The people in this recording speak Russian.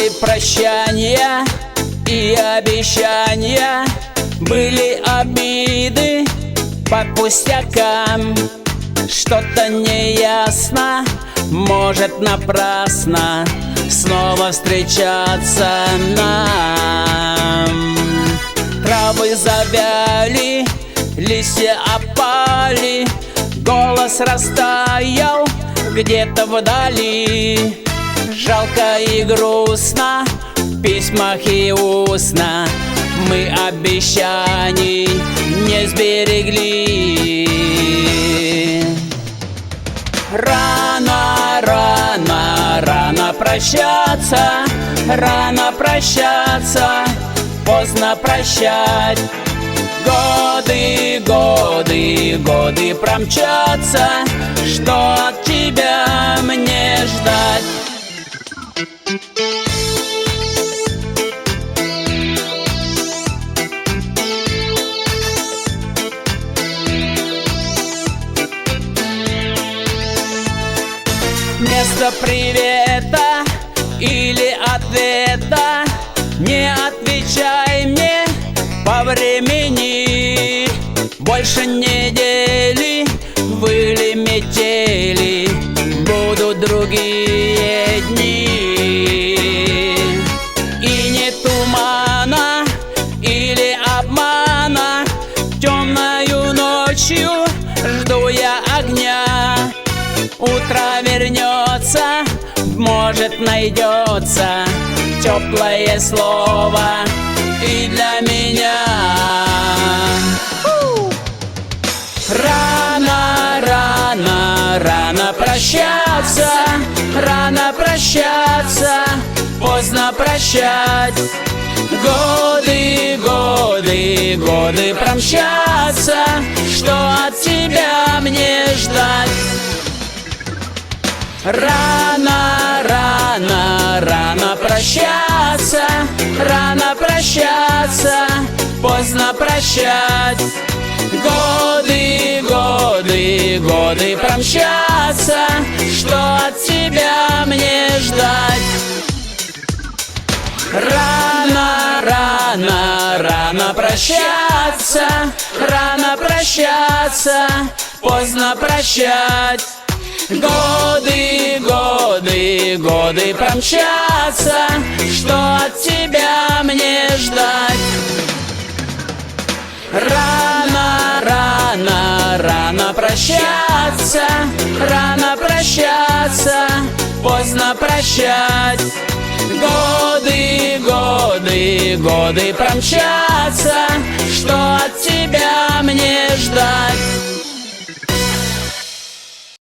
Были прощания и обещания, были обиды по пустякам. Что-то неясно, может напрасно снова встречаться нам. Травы завяли, листья опали, голос растаял где-то вдали. Жалко и грустно в письмах и устно, мы обещаний не сберегли. Рано, рано, рано прощаться, рано прощаться, поздно прощать. Годы, годы, годы промчатся, что от тебя мне ждать? Вместо привета или ответа не отвечай мне по времени. Больше недели были метели, будут другие дни. И не тумана или обмана, темною ночью жду я огня. Утро вернется, может найдется теплое слово и для меня. Рано, рано, рано прощаться, рано прощаться, поздно прощать. Годы, годы, годы промчатся, что от тебя мне ждать? Рано, рано, рано прощаться, рано прощаться, поздно прощать. Годы, годы, годы промчатся, что от тебя мне ждать? Рано, рано, рано прощаться, рано прощаться, поздно прощать. Годы, годы, годы промчатся, что от тебя мне ждать? Рано, рано, рано прощаться, рано прощаться, поздно прощать. Годы, годы, годы промчатся, что от тебя мне ждать?